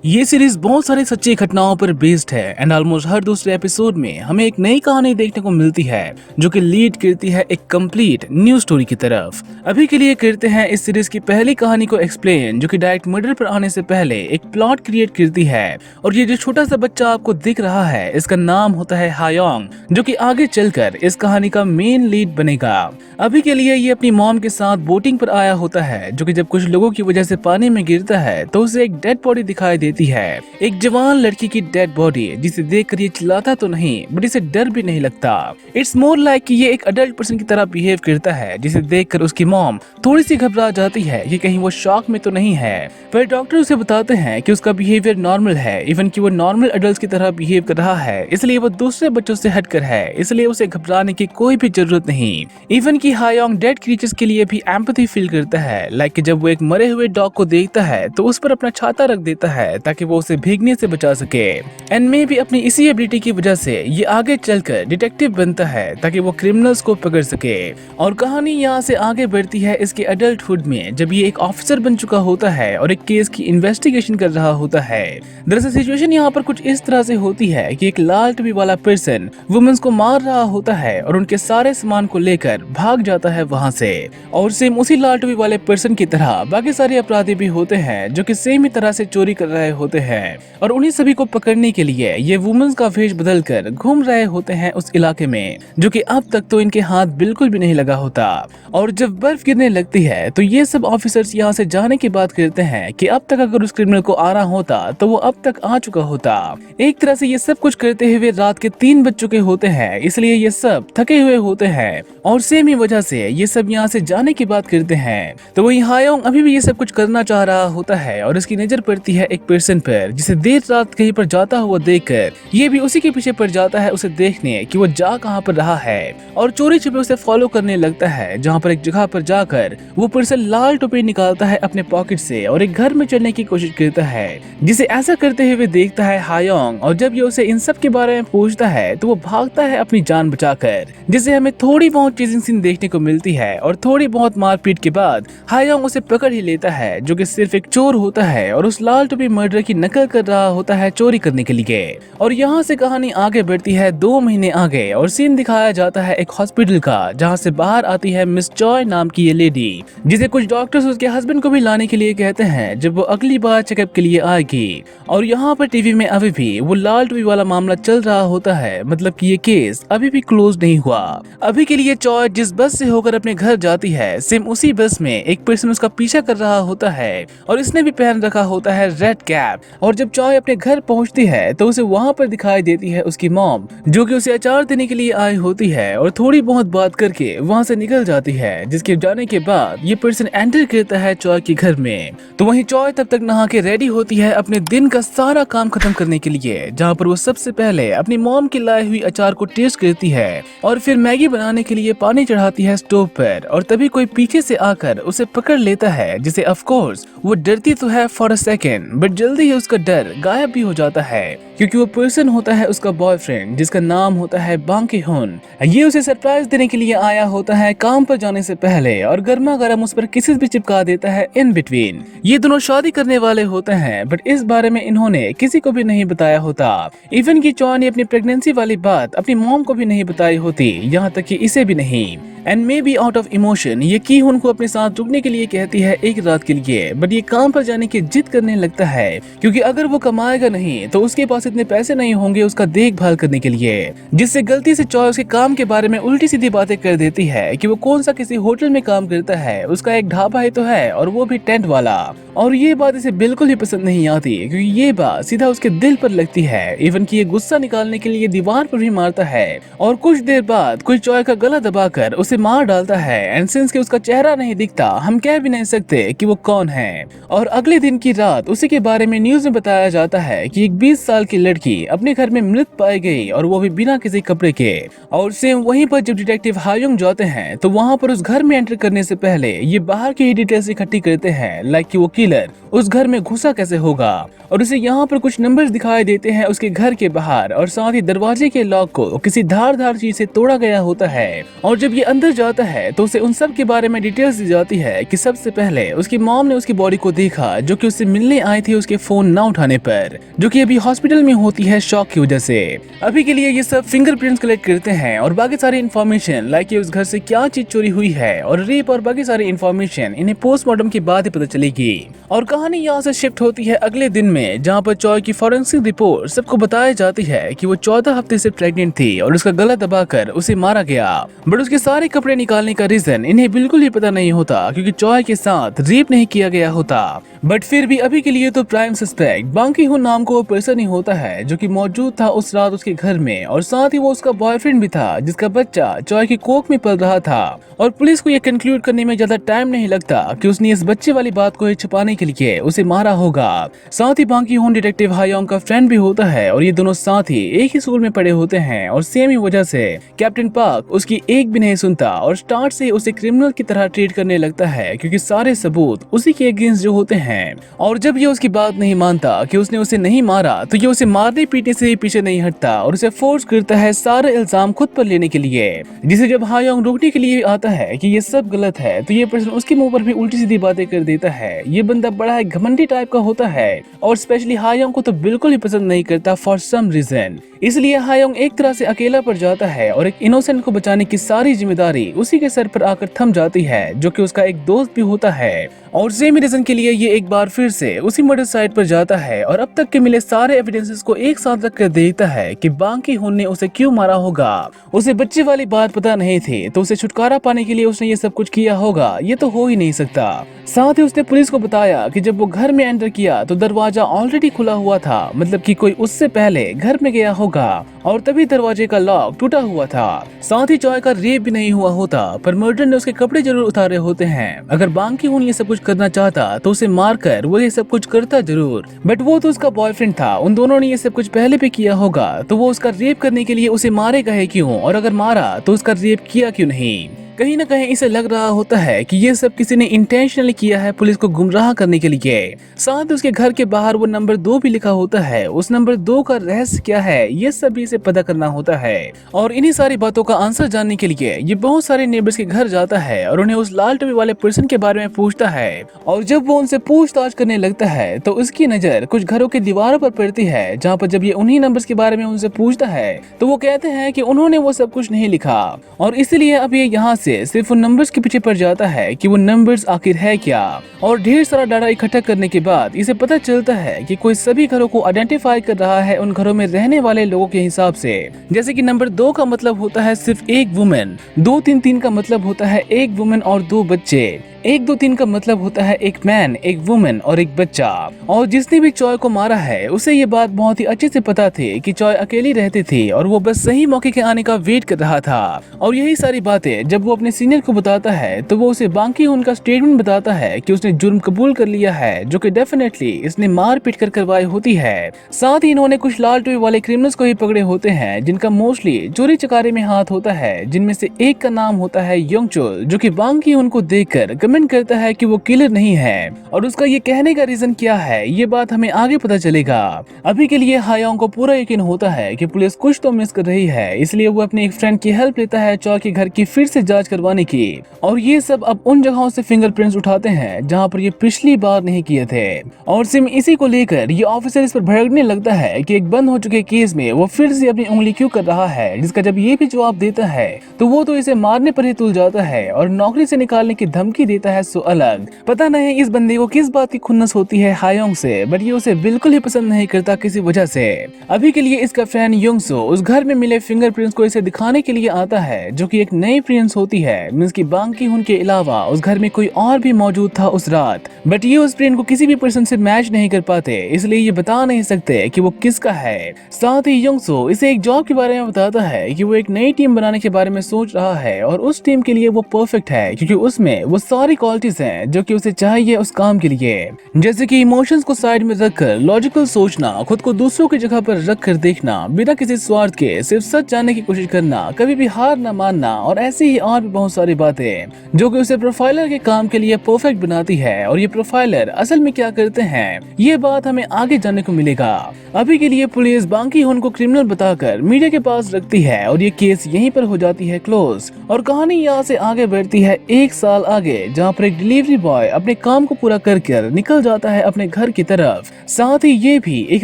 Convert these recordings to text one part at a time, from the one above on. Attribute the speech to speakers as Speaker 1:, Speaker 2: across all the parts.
Speaker 1: ये सीरीज बहुत सारी सच्ची घटनाओं पर बेस्ड है एंड ऑलमोस्ट हर दूसरे एपिसोड में हमें एक नई कहानी देखने को मिलती है जो कि लीड करती है एक कंप्लीट न्यू स्टोरी की तरफ। अभी के लिए करते हैं इस सीरीज की पहली कहानी को एक्सप्लेन, जो कि डायरेक्ट मिडल पर आने से पहले एक प्लॉट क्रिएट करती है। और ये जो छोटा सा बच्चा आपको दिख रहा है, इसका नाम होता है हायोंग, जो कि आगे चलकर इस कहानी का मेन लीड बनेगा। अभी के लिए ये अपनी मॉम के साथ बोटिंग पर आया होता है, जो कि जब कुछ लोगों की वजह से पानी में गिरता है तो उसे एक डेड बॉडी दिखाई देती है, एक जवान लड़की की डेड बॉडी, जिसे देखकर ये चिल्लाता तो नहीं बट इसे डर भी नहीं लगता। इट्स मोर लाइक कि ये एक अडल्ट पर्सन की तरह बिहेव करता है, जिसे देखकर उसकी मॉम थोड़ी सी घबरा जाती है कि कहीं वो शॉक में तो नहीं है। पर डॉक्टर उसे बताते हैं कि उसका बिहेवियर नॉर्मल है, इवन कि वो नॉर्मल अडल्ट की तरह बिहेव कर रहा है, इसलिए वो दूसरे बच्चों से हटकर है, इसलिए उसे घबराने की कोई भी जरूरत नहीं। इवन कि हायोंग डेड क्रीचर्स के लिए भी एम्पैथी फील करता है, लाइक जब वो एक मरे हुए डॉग को देखता है तो उस पर अपना छाता रख देता है ताकि वो उसे भीगने से बचा सके। एंड मे भी अपनी इसी एबिलिटी की वजह से ये आगे चलकर डिटेक्टिव बनता है ताकि वो क्रिमिनल्स को पकड़ सके। और कहानी यहाँ से आगे बढ़ती है इसके अडल्टहुड में, जब ये एक ऑफिसर बन चुका होता है और एक केस की इन्वेस्टिगेशन कर रहा होता है। दरअसल सिचुएशन यहाँ पर कुछ इस तरह से होती है कि एक लाल टोपी वाला पर्सन वुमेन्स को मार रहा होता है और उनके सारे सामान को लेकर भाग जाता है वहाँ से। और सेम उसी लाल टोपी वाले पर्सन की तरह बाकी सारे अपराधी भी होते हैं जो कि सेम ही तरह से चोरी कर रहे होते हैं, और उन्हीं सभी को पकड़ने के लिए ये वुमेन्स का वेश बदलकर घूम रहे होते हैं उस इलाके में, जो कि अब तक तो इनके हाथ बिल्कुल भी नहीं लगा होता। और जब बर्फ गिरने लगती है तो ये सब ऑफिसर्स यहाँ से जाने की बात करते हैं कि अब तक अगर उस क्रिमिनल को आना होता तो वो अब तक आ चुका होता। एक तरह से ये सब कुछ करते हुए रात के 3 बज चुके होते हैं, इसलिए ये सब थके हुए होते हैं और सेम ही वजह से ये सब यहाँ से जाने की बात करते हैं। तो वही हायोंग अभी भी ये सब कुछ करना चाह रहा होता है और इसकी नजर पड़ती है एक पर्सन पर, जिसे देर रात कहीं पर जाता हुआ देखकर ये भी उसी के पीछे पड़ जाता है उसे देखने कि वो जा कहाँ पर रहा है, और चोरी छुपे उसे फॉलो करने लगता है, जहाँ पर एक जगह पर जाकर वो पर्सन लाल टोपी निकालता है अपने पॉकेट से और एक घर में चढ़ने की कोशिश करता है, जिसे ऐसा करते हुए देखता है हायोंग। और जब ये उसे इन सब के बारे में पूछता है तो वो भागता है अपनी जान बचाकर, जिससे हमें थोड़ी बहुत चीजिंग सीन देखने को मिलती है। और थोड़ी बहुत मारपीट के बाद हायोंग उसे पकड़ ही लेता है, जो कि सिर्फ एक चोर होता है और उस लाल टोपी मर्डर की नकल कर रहा होता है चोरी करने के लिए। और यहाँ से कहानी आगे बढ़ती है 2 महीने आगे और सीन दिखाया जाता है एक हॉस्पिटल का, जहाँ से बाहर आती है मिस जॉय नाम की ये लेडी, जिसे कुछ डॉक्टर्स उसके हस्बैंड को भी लाने के लिए कहते हैं जब वो अगली बार चेकअप के लिए आएगी। और यहाँ पर टीवी में अभी भी वो लाल टोपी वाला मामला चल रहा होता है, मतलब कि ये केस अभी भी क्लोज नहीं हुआ। अभी के लिए जॉय जिस बस से होकर अपने घर जाती है, सेम उसी बस में एक पर्सन उसका पीछा कर रहा होता है और इसने भी पहन रखा होता है रेड कैप। और जब जॉय अपने घर पहुंचती है तो उसे वहां पर दिखाई देती है उसकी मॉम, जो कि उसे अचार देने के लिए आई होती है और थोड़ी बहुत बात करके वहां से निकल जाती है। जिसके जाने के बाद ये पर्सन एंटर करता है जॉय के घर में। तो वहीं जॉय तब तक नहा के रेडी होती है अपने दिन का सारा काम खत्म करने के लिए, जहाँ पर वो सबसे पहले अपनी मॉम की लाई हुई अचार को टेस्ट करती है और फिर मैगी बनाने के लिए पानी चढ़ाती है स्टोव पर। और तभी कोई पीछे से आकर उसे पकड़ लेता है, जिसे ऑफ कोर्स वो डरती तो है फॉर अ सेकेंड, बट जल्दी ही उसका डर गायब भी हो जाता है, क्योंकि वो पर्सन होता है उसका बॉयफ्रेंड, जिसका नाम होता है बांग की हुन। ये उसे सरप्राइज देने के लिए आया होता है काम पर जाने से पहले और गर्मा गर्म उस पर किसेस भी चिपका देता है इन बिटवीन। ये दोनों शादी करने वाले होते हैं, बट इस बारे में इन्होंने किसी को भी नहीं बताया होता। इवन की जॉय ने अपनी प्रेगनेंसी वाली बात अपनी मॉम को भी नहीं बताई होती, यहाँ तक कि इसे भी नहीं। And may be out of emotion ये की हुन को अपने साथ रुकने के लिए कहती है एक रात के लिए, बट ये काम पर जाने की जिद करने लगता है, क्योंकि अगर वो कमाएगा नहीं तो उसके पास इतने पैसे नहीं होंगे उसका देखभाल करने के लिए। जिससे गलती से जॉय उसके काम के बारे में उल्टी सीधी बातें कर देती है कि वो कौन सा किसी होटल में काम करता है, उसका एक ढाबा ही तो है और वो भी टेंट वाला। और ये बात इसे बिल्कुल ही पसंद नहीं आती, क्योंकि ये बात सीधा उसके दिल पर लगती है। इवन कि ये गुस्सा निकालने के लिए दीवार पर भी मारता है और कुछ देर बाद कोई जॉय का गला दबाकर उसे मार डालता है। एंड सिंस कि उसका चेहरा नहीं दिखता, हम कह भी नहीं सकते कि वो कौन है। और अगले दिन की रात उसी के बारे में न्यूज में बताया जाता है कि एक 20 साल की लड़की अपने घर में मृत पाई गई, और वो भी बिना किसी कपड़े के। और सेम वहीं पर जब डिटेक्टिव हायोंग जाते हैं तो वहां पर उस घर में एंटर करने से पहले ये बाहर की डिटेल्स इकट्ठी करते हैं, लाइक कि वो किलर उस घर में घुसा कैसे होगा। और उसे यहाँ पर कुछ नंबर्स दिखाई देते हैं उसके घर के बाहर, और साथ ही दरवाजे के लॉक को किसी धारदार चीज से तोड़ा गया होता है। और जब ये अंदर अंदर जाता है तो उसे उन सब के बारे में डिटेल्स दी जाती है कि सबसे पहले उसकी मॉम ने उसकी बॉडी को देखा जो कि उससे मिलने आई थी उसके फोन ना उठाने पर, जो कि अभी हॉस्पिटल में होती है शॉक की वजह से। अभी के लिए ये सब फिंगरप्रिंट्स कलेक्ट करते हैं और बाकी सारी इन्फॉर्मेशन लाइक उस घर से क्या चीज चोरी हुई है और रेप और बाकी सारी इन्फॉर्मेशन इन्हें पोस्टमार्टम के बाद ही पता चलेगी। और कहानी यहाँ से शिफ्ट होती है अगले दिन में, जहाँ पर चॉय की फॉरेंसिक रिपोर्ट सबको बताई जाती है कि वो 14 हफ्ते से प्रेग्नेंट थी और उसका गला दबाकर उसे मारा गया। बट उसके सारे कपड़े निकालने का रीजन इन्हें बिल्कुल ही पता नहीं होता क्योंकि चॉय के साथ रेप नहीं किया गया होता। बट फिर भी अभी के लिए तो प्राइम सस्पेक्ट बांकी हुन नाम को वो पर्सन ही होता है जो कि मौजूद था उस रात उसके घर में, और साथ ही वो उसका बॉयफ्रेंड भी था जिसका बच्चा चॉय की कोख में पल रहा था। और पुलिस को ये कंक्लूड करने में ज्यादा टाइम नहीं लगता कि उसने इस बच्चे वाली बात को छुपाने के लिए उसे मारा होगा। साथ ही बांकी हुन डिटेक्टिव हायोंग का फ्रेंड भी होता है और ये दोनों साथ ही एक ही स्कूल में पढ़े होते हैं और सेम ही वजह से कैप्टन पार्क उसकी एक भी नहीं सुनता और स्टार्ट से उसे क्रिमिनल की तरह ट्रीट करने लगता है क्योंकि सारे सबूत उसी के अगेंस्ट जो होते हैं। और जब ये उसकी बात नहीं मानता कि उसने उसे नहीं मारा तो ये उसे मारने पीटने से पीछे नहीं हटता और उसे फोर्स करता है सारे इल्जाम खुद पर लेने के लिए, जिसे जब हायोंग रोकने के लिए आता है कि ये सब गलत है तो ये पर्सन उसके मुंह पर भी उल्टी सीधी बातें कर देता है। ये बंदा बड़ा है घमंडी टाइप का होता है और स्पेशली हायोंग को तो बिल्कुल ही पसंद नहीं करता फॉर सम रीजन। इसलिए हायोंग एक तरह से अकेला पड़ जाता है और एक इनोसेंट को बचाने की सारी जिम्मेदारी उसी के सर पर आकर थम जाती है जो कि उसका एक दोस्त भी होता है। और सेम रीजन के लिए ये एक बार फिर से उसी मर्डर साइट पर जाता है और अब तक के मिले सारे एविडेंसेस को एक साथ रख कर देखता है कि बांकी हुन ने उसे क्यों मारा होगा। उसे बच्चे वाली बात पता नहीं थी तो उसे छुटकारा पाने के लिए उसने ये सब कुछ किया होगा, ये तो हो ही नहीं सकता। साथ ही उसने पुलिस को बताया कि जब वो घर में एंटर किया तो दरवाजा ऑलरेडी खुला हुआ था, मतलब कि कोई उससे पहले घर में गया होगा और तभी दरवाजे का लॉक टूटा हुआ था। साथ ही चॉय का रेप भी नहीं हुआ होता पर मर्डर ने उसके कपड़े जरूर उतारे होते हैं। अगर बांकी हुन ये सब कुछ करना चाहता तो उसे मारकर वो ये सब कुछ करता जरूर, बट वो तो उसका बॉयफ्रेंड था, उन दोनों ने ये सब कुछ पहले भी किया होगा तो वो उसका रेप करने के लिए उसे मारेगा है क्यों, और अगर मारा तो उसका रेप किया क्यों नहीं। कहीं ना कहीं इसे लग रहा होता है कि ये सब किसी ने इंटेंशनली किया है पुलिस को गुमराह करने के लिए। साथ ही उसके घर के बाहर वो नंबर 2 भी लिखा होता है, उस नंबर 2 का रहस्य क्या है ये सब भी इसे पता करना होता है। और इन्हीं सारी बातों का आंसर जानने के लिए ये बहुत सारे नेबर्स के घर जाता है और उन्हें उस लाल टोपी वाले पर्सन के बारे में पूछता है। और जब वो उनसे पूछताछ करने लगता है तो उसकी नजर कुछ घरों की दीवारों पर पड़ती है, जहाँ पर जब ये उन्हीं नंबर्स के बारे में उनसे पूछता है तो वो कहते हैं कि उन्होंने वो सब कुछ नहीं लिखा और इसीलिए अब ये यहाँ से सिर्फ उन नंबर्स के पीछे पड़ जाता है कि वो नंबर्स आखिर है क्या। और ढेर सारा डाटा इकट्ठा करने के बाद इसे पता चलता है कि कोई सभी घरों को आइडेंटिफाई कर रहा है उन घरों में रहने वाले लोगों के हिसाब से। जैसे कि नंबर 2 का मतलब होता है सिर्फ एक वुमेन, 233 का मतलब होता है एक वुमेन और 2 बच्चे, 123 का मतलब होता है एक मैन, एक वुमेन और एक बच्चा। और जिसने भी चॉय को मारा है उसे ये बात बहुत ही अच्छे से पता थी कि चॉय अकेली रहती थी और वो बस सही मौके के आने का वेट कर रहा था। और यही सारी बातें जब वो अपने सीनियर को बताता है तो वो उसे बांकी उनका स्टेटमेंट बताता है कि उसने जुर्म कबूल कर लिया है, जो कि डेफिनेटली इसने मार पीट कर करवाई होती है। साथ ही इन्होंने कुछ लाल टोपी वाले क्रिमिनल्स को ही पकड़े होते हैं जिनका मोस्टली चोरी चकारी में हाथ होता है, जिनमें से एक का नाम होता है योंगचोल, जो कि बांकी उनको देखकर कमेंट करता है कि वो किलर नहीं है। और उसका ये कहने का रीजन क्या है ये बात हमें आगे पता चलेगा। अभी के लिए हायोंग को पूरा यकीन होता है कि पुलिस कुछ तो मिस कर रही है, इसलिए वो अपने एक फ्रेंड की हेल्प लेता है चॉय के घर की फिर से जांच करवाने की। और ये सब अब उन जगहों से फिंगरप्रिंट्स उठाते हैं जहां पर ये पिछली बार नहीं किए थे। और सिम इसी को लेकर ये ऑफिसर इस पर भड़कने लगता है कि एक बंद हो चुके केस में वो फिर से अपनी उंगली क्यों कर रहा है, जिसका जब ये भी जवाब देता है तो वो तो इसे मारने पर ही तुल जाता है और नौकरी से निकालने की धमकी देता है। सो अलग पता नहीं इस बंदे को किस बात की खुन्नस होती है हायोंग से, बट ये उसे बिल्कुल ही पसंद नहीं करता किसी वजह से। अभी के लिए इसका फ्रेंड योंगसो उस घर में मिले फिंगरप्रिंट्स को इसे दिखाने के लिए आता है, जो कि एक नई प्रिंट्स होती है, मींस की बांकी हुन के अलावा उस घर में कोई और भी मौजूद था उस रात। बट ये उस प्रिंट को किसी भी पर्सन से मैच नहीं कर पाते, इसलिए ये बता नहीं सकते कि वो किसका है। साथ ही योंगसो इसे एक जॉब के बारे में बताता है कि वो एक नई टीम बनाने के बारे में सोच रहा है और उस टीम के लिए वो परफेक्ट है क्योंकि उसमें वो सारी सारी क्वालिटीज हैं जो कि उसे चाहिए उस काम के लिए, जैसे कि इमोशंस को साइड में रखकर लॉजिकल सोचना, खुद को दूसरों की जगह पर रख कर देखना, बिना किसी स्वार्थ के सिर्फ सच जानने की कोशिश करना, कभी भी हार न मानना और ऐसी ही और भी बहुत सारी बातें जो कि उसे प्रोफाइलर के काम के लिए परफेक्ट बनाती है। और ये प्रोफाइलर असल में क्या करते हैं ये बात हमें आगे जानने को मिलेगा। अभी के लिए पुलिस बांकी हुन को क्रिमिनल बताकर मीडिया के पास रखती है और ये केस यहीं पर हो जाती है क्लोज। और कहानी यहाँ से आगे बढ़ती है 1 साल आगे, जहाँ पर एक डिलीवरी बॉय अपने काम को पूरा कर निकल जाता है अपने घर की तरफ। साथ ही ये भी एक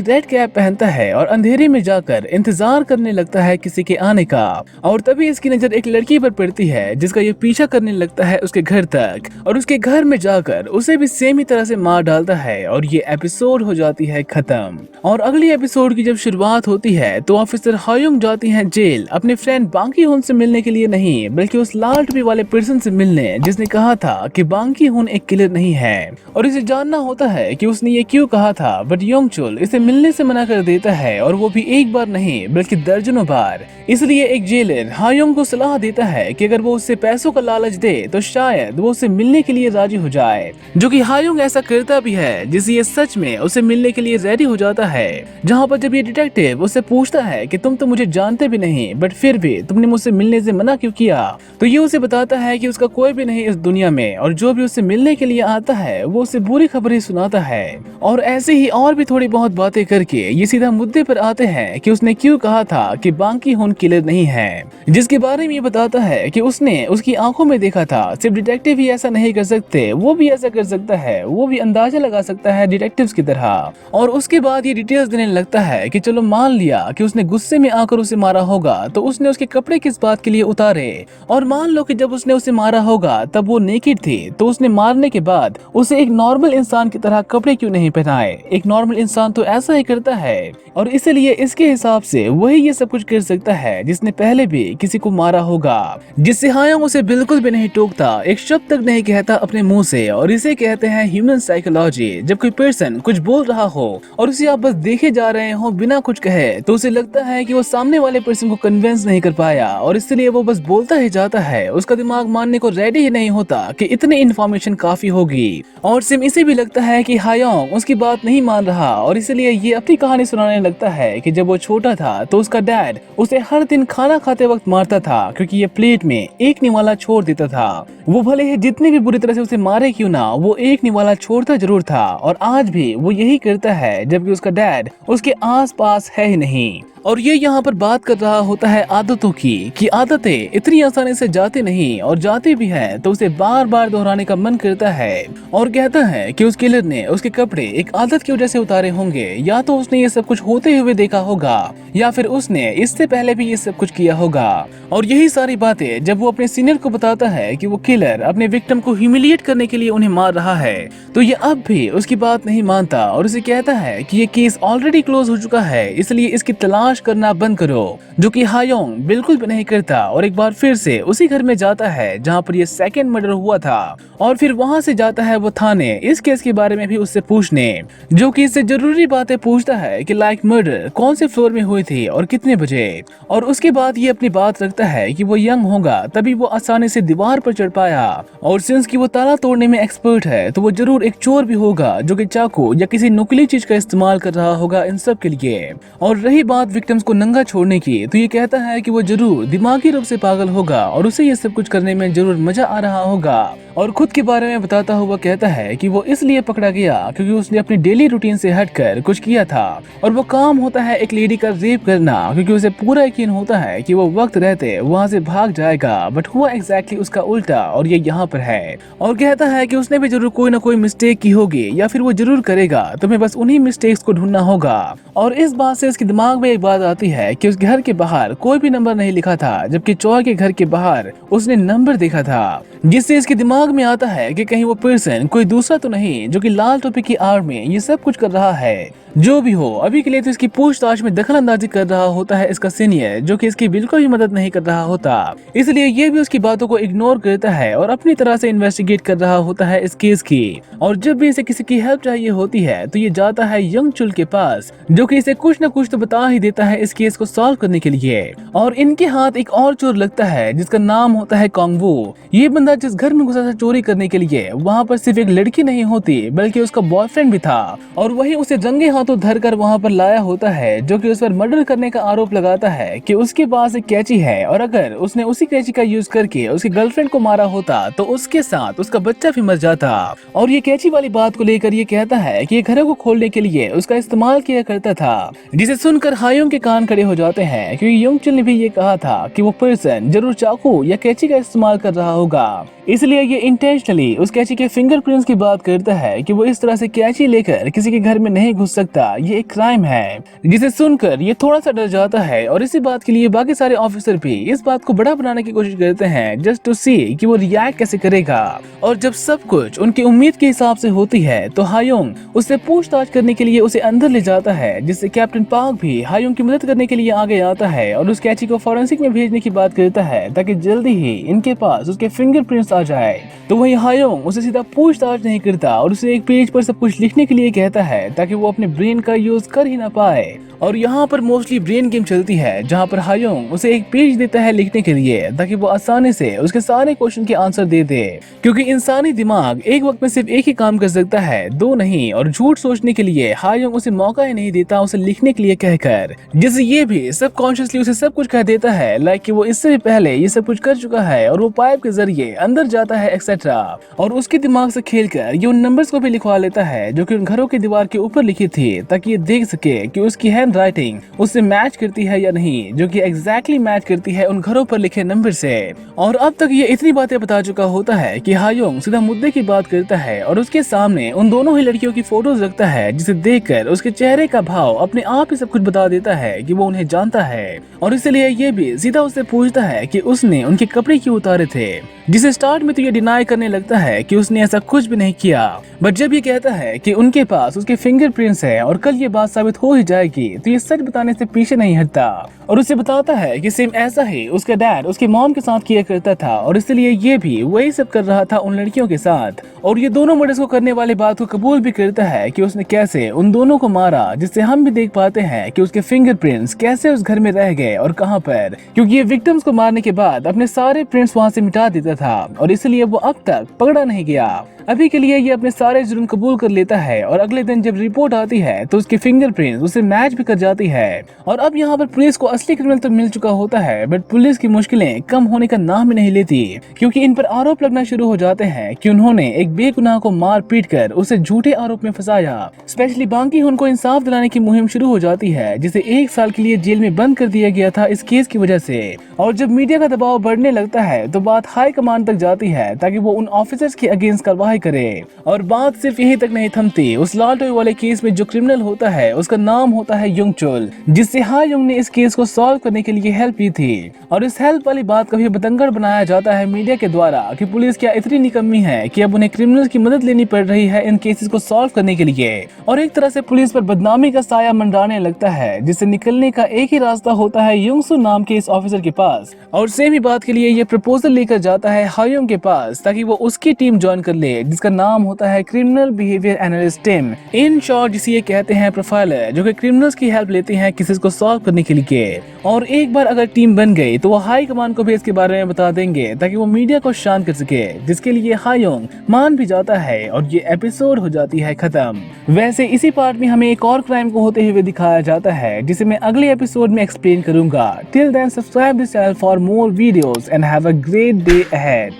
Speaker 1: रेड कैप पहनता है और अंधेरे में जाकर इंतजार करने लगता है किसी के आने का। और तभी इसकी नजर एक लड़की पर पड़ती है जिसका ये पीछा करने लगता है उसके घर तक और उसके घर में जाकर उसे भी सेम ही तरह से मार डालता है। और ये एपिसोड हो जाती है खत्म। और अगली एपिसोड की जब शुरुआत होती है तो ऑफिसर हायुंग जाती हैं जेल अपने फ्रेंड बांकी हुन से मिलने के लिए नहीं, बल्कि उस लाल टोपी वाले पर्सन से मिलने जिसने कहा था कि बांकी हुन एक किलर नहीं है। और इसे जानना होता है कि उसने ये क्यों कहा था, बट योंगचुल इसे मिलने से मना कर देता है, और वो भी एक बार नहीं बल्कि दर्जनों बार। इसलिए एक जेलर हायुंग को सलाह देता है कि अगर वो उससे पैसों का लालच दे तो शायद वो उसे मिलने के लिए राजी हो जाए, जो कि हायुंग ऐसा करता भी है, जिससे ये सच में उसे मिलने के लिए रेडी हो जाता है। जहाँ पर जब ये डिटेक्टिव उससे पूछता है कि तुम तो मुझे जानते भी नहीं बट फिर भी तुमने मुझसे मिलने से मना क्यों किया, तो ये उसे बताता है कि उसका कोई भी नहीं इस दुनिया में, और जो भी उससे मिलने के लिए आता है वो उसे बुरी खबरें सुनाता है। और ऐसे ही और भी थोड़ी बहुत बातें करके ये सीधा मुद्दे पर आते हैं कि उसने क्यों कहा था कि बांकी हुन किलर नहीं है, जिसके बारे में ये बताता है कि उसने उसकी आंखों में देखा था। सिर्फ डिटेक्टिव ही ऐसा नहीं कर सकते, वो भी ऐसा कर सकता है, वो भी अंदाजा लगा सकता है डिटेक्टिव्स की तरह। और उसके बाद ये डिटेल्स देने लगता है कि चलो मान लिया कि उसने गुस्से में आकर उसे मारा होगा, तो उसने उसके कपड़े किस बात के लिए उतारे, और मान लो कि जब उसने उसे मारा होगा तब वो नेकेड थी, तो उसने मारने के बाद उसे एक नॉर्मल इंसान की तरह कपड़े क्यों नहीं पहनाए। एक नॉर्मल इंसान तो ऐसा ही करता है, और इसलिए इसके हिसाब से वही ये सब कुछ कर सकता है जिसने पहले भी किसी को मारा होगा। जिससे हायुंग उसे बिल्कुल भी नहीं टोकता, एक शब्द तक नहीं कहता अपने मुंह से, और इसे कहते हैं ह्यूमन साइकोलॉजी। जब कोई पर्सन कुछ बोल रहा हो और उसे आप बस देखे जा रहे हो बिना कुछ कहे, तो उसे लगता है कि वो सामने वाले पर्सन को कन्विंस नहीं कर पाया, और इसलिए वो बस बोलता ही जाता है। उसका दिमाग मानने को रेडी ही नहीं होता कि इतनी इन्फॉर्मेशन काफी होगी। और सिम इसे भी लगता है कि हायुंग उसकी बात नहीं मान रहा, और इसलिए ये अपनी कहानी सुनाने लगता है कि जब वो छोटा था तो उसका डैड उसे हर दिन खाना खाते वक्त मारता था, क्योंकि ये प्लेट में एक निवाला छोड़ देता था। वो भले ही जितनी भी बुरी तरह से उसे मारे क्यों ना, वो एक निवाला छोड़ता जरूर था, और आज भी वो यही करता है, जबकि उसका डैड उसके आस पास है ही नहीं। और ये यहाँ पर बात कर रहा होता है आदतों की, कि आदतें इतनी आसानी से जाती नहीं, और जाती भी है तो उसे बार बार दोहराने का मन करता है। और कहता है कि उस किलर ने उसके कपड़े एक आदत की वजह से उतारे होंगे, या तो उसने ये सब कुछ होते हुए देखा होगा, या फिर उसने इससे पहले भी ये सब कुछ किया होगा। और यही सारी बातें जब वो अपने सीनियर को बताता है कि वो किलर अपने विक्टिम को ह्यूमिलिएट करने के लिए उन्हें मार रहा है, तो ये अब भी उसकी बात नहीं मानता, और उसे कहता है कि ये केस ऑलरेडी क्लोज हो चुका है, इसलिए इसकी तलाश करना बंद करो, जो कि हायुंग बिल्कुल भी नहीं करता। और एक बार फिर से उसी घर में जाता है जहाँ पर ये सेकंड मर्डर हुआ था, और फिर वहाँ से जाता है वो थाने इस केस के बारे में भी उससे पूछने, जो कि इससे जरूरी बातें पूछता है कि लाइक मर्डर कौन से फ्लोर में हुई थी और कितने बजे। और उसके बाद ये अपनी बात रखता है कि वो यंग होगा तभी वो आसानी से दीवार पर चढ़ पाया, और सिंस की वो ताला तोड़ने में एक्सपर्ट है तो वो जरूर एक चोर भी होगा जो कि चाकू या किसी नुकीली चीज का इस्तेमाल कर रहा होगा इन सब के लिए। और रही बात विक्टिम्स को नंगा छोड़ने की, तो ये कहता है कि वो जरूर दिमागी रूप से पागल होगा, और उसे ये सब कुछ करने में जरूर मजा आ रहा होगा। और खुद के बारे में बताता हुआ कहता है कि वो इसलिए पकड़ा गया क्योंकि उसने अपनी डेली रूटीन से हटकर कुछ किया था, और वो काम होता है एक लेडी का रेप करना, क्योंकि उसे पूरा यकीन होता है कि वो वक्त रहते वहाँ से भाग जाएगा, बट हुआ एग्जैक्टली उसका उल्टा, और ये यहाँ पर है। और कहता है कि उसने भी जरूर कोई ना कोई मिस्टेक की होगी, या फिर वो जरूर करेगा, तुम्हें बस उन्हीं मिस्टेक्स को ढूंढना होगा। और इस बात से उसके दिमाग में एक बात आती है कि उस घर के बाहर कोई भी नंबर नहीं लिखा था, जबकि चौर के घर के बाहर उसने नंबर देखा था, जिससे इसके दिमाग में आता है कि कहीं वो पर्सन कोई दूसरा तो नहीं जो कि लाल टोपी की आड़ में ये सब कुछ कर रहा है। जो भी हो, अभी के लिए तो इसकी पूछताछ में दखल अंदाजी कर रहा होता है इसका सीनियर, जो कि इसकी बिल्कुल भी मदद नहीं कर रहा होता, इसलिए ये भी उसकी बातों को इग्नोर करता है और अपनी तरह से इन्वेस्टिगेट कर रहा होता है इस केस की। और जब भी इसे किसी की हेल्प चाहिए होती है तो ये जाता है यंग चुल के पास, जो कि इसे कुछ न कुछ तो बता ही देता जाता है इस केस को सॉल्व करने के लिए। और इनके हाथ एक और चोर लगता है जिसका नाम होता है कॉन्गवू। ये बंदा जिस घर में घुसा था चोरी करने के लिए, वहाँ पर सिर्फ एक लड़की नहीं होती बल्कि उसका बॉयफ्रेंड भी था, और वही उसे रंगे हाथों धरकर वहाँ पर लाया होता है, जो कि उस पर मर्डर करने का आरोप लगाता है कि उसके पास एक कैंची है और अगर उसने उसी कैंची का यूज करके उसके गर्लफ्रेंड को मारा होता तो उसके साथ उसका बच्चा भी मर जाता। और ये कैंची वाली बात को लेकर ये कहता है कि ये घरों को खोलने के लिए उसका इस्तेमाल किया करता था, जिसे सुनकर हायोंग के कान खड़े हो जाते हैं क्योंकि योंगचुल ने भी ये कहा था कि वो पर्सन जरूर चाकू या कैंची का इस्तेमाल कर रहा होगा, इसलिए ये इंटेंशनली उस कैंची के फिंगरप्रिंट्स की बात करता है कि वो इस तरह से कैंची लेकर किसी के घर में नहीं घुस सकता, ये एक क्राइम है। जिसे सुनकर ये थोड़ा सा डर जाता है और इसी बात के लिए बाकी सारे ऑफिसर भी इस बात को बड़ा बनाने की कोशिश करते हैं जस्ट टू सी कि वो रिएक्ट कैसे करेगा। और जब सब कुछ उनकी उम्मीद के हिसाब से होती है तो हायोंग उससे पूछताछ करने के लिए उसे अंदर ले जाता है, जिससे कैप्टन पार्क भी हायोंग की मदद करने के लिए आगे आता है और उस कैंची को फॉरेंसिक में भेजने की बात करता है ताकि जल्दी ही इनके पास उसके फिंगरप्रिंट्स आ जाए। तो वही हायोंग उसे सीधा पूछताछ नहीं करता और उसे एक पेज पर सब कुछ लिखने के लिए कहता है ताकि वो अपने ब्रेन का यूज कर ही ना पाए। और यहाँ पर मोस्टली ब्रेन गेम चलती है जहाँ पर हायोंग उसे एक पेज देता है लिखने के लिए ताकि वो आसानी से उसके सारे क्वेश्चन के आंसर दे दे, क्योंकि इंसानी दिमाग एक वक्त में सिर्फ एक ही काम कर सकता है, दो नहीं। और झूठ सोचने के लिए हायोंग उसे मौका ही नहीं देता उसे लिखने के लिए कहकर, जिससे ये भी सबकॉन्शियसली उसे सब कुछ कह देता है लाइक कि वो इससे भी पहले ये सब कुछ कर चुका है और वो पाइप के जरिए अंदर जाता है एक्सेट्रा। और उसके दिमाग से खेलकर ये उन नंबर्स को भी लिखवा लेता है जो कि उन घरों की दीवार के ऊपर लिखी थी ताकि ये देख सके कि उसकी हैंड राइटिंग उससे मैच करती है या नहीं, जो कि एग्जैक्टली मैच करती है उन घरों पर लिखे नंबर से। और अब तक ये इतनी बातें बता चुका होता है कि हायोंग सीधा मुद्दे की बात करता है और उसके सामने उन दोनों ही लड़कियों की फोटोज रखता है, जिसे देखकर उसके चेहरे का भाव अपने आप ही सब कुछ बता देता है कि वो उन्हें जानता है। और इसलिए ये भी सीधा उससे पूछता है कि उसने उनके कपड़े क्यों उतारे थे, जिसे स्टार्ट में तो ये डिनाई करने लगता है कि उसने ऐसा कुछ भी नहीं किया, बट जब ये कहता है कि उनके पास उसके फिंगरप्रिंट्स है और कल ये बात साबित हो ही जाएगी तो ये सच बताने से पीछे नहीं हटता और उसे बताता है कि सेम ऐसा ही उसका डैड उसके मॉम के साथ किया करता था और इसलिए ये भी वही सब कर रहा था उन लड़कियों के साथ। और ये दोनों मर्डर्स को करने वाले बात को कबूल भी करता है कि उसने कैसे उन दोनों को मारा, जिससे हम भी देख पाते हैं कि उसके फिंगरप्रिंट्स कैसे उस घर में रह गए और कहां पर, क्योंकि ये विक्टिम्स को मारने के बाद अपने सारे प्रिंट्स वहां से मिटा देता था और इसलिए वो अब तक पकड़ा नहीं गया। अभी के लिए ये अपने सारे जुर्म कबूल कर लेता है और अगले दिन जब रिपोर्ट आती है तो उसके फिंगरप्रिंट्स उसे मैच भी कर जाती है। और अब यहाँ पर पुलिस को असली क्रिमिनल तो मिल चुका होता है, बट पुलिस की मुश्किलें कम होने का नाम ही नहीं लेती, क्योंकि इन पर आरोप लगना शुरू हो जाते हैं कि उन्होंने एक बेगुनाह को मार पीट कर उसे झूठे आरोप में फंसाया। स्पेशली बांकी हुन को इंसाफ दिलाने की मुहिम शुरू हो जाती है, जिसे 1 साल के लिए जेल में बंद कर दिया गया था इस केस की वजह से। और जब मीडिया का दबाव बढ़ने लगता है तो बात हाई कमांड तक जाती है ताकि वो उन ऑफिसर्स के अगेंस्ट कार्रवाई करे। और बात सिर्फ यहीं तक नहीं थमती, उस लाल टॉय वाले केस में जो क्रिमिनल होता है उसका नाम होता है योंगचुल, जिससे हायोंग ने इस केस को सॉल्व करने के लिए हेल्प की थी। और इस हेल्प वाली बात का भी बतंगड़ बनाया जाता है मीडिया के द्वारा कि पुलिस क्या इतनी निकम्मी है कि अब उन्हें क्रिमिनल्स की मदद लेनी पड़ रही है इन केसेस को सॉल्व करने के लिए। और एक तरह से पुलिस पर बदनामी का साया मंडराने लगता है, जिससे निकलने का एक ही रास्ता होता है योंगसू नाम के इस ऑफिसर के पास। और सेम ही बात के लिए ये प्रपोजल लेकर जाता है हायोंग के पास ताकि वो उसकी टीम ज्वाइन कर ले, जिसका नाम होता है criminal behaviour analyst team, in short जिसे ये कहते हैं प्रोफाइलर, जो कि क्रिमिनल्स की हेल्प लेते हैं केसेस को सॉल्व करने के लिए। और एक बार अगर टीम बन गई तो वो हाई कमान को भी इसके बारे में बता देंगे ताकि वो मीडिया को शांत कर सके, जिसके लिए हायोंग मान भी जाता है और ये एपिसोड हो जाती है खत्म। वैसे इसी पार्ट में हमें एक और क्राइम को होते हुए दिखाया जाता है, जिसे मैं अगले एपिसोड में एक्सप्लेन करूंगा। Till then subscribe this channel for more videos and have a great day ahead.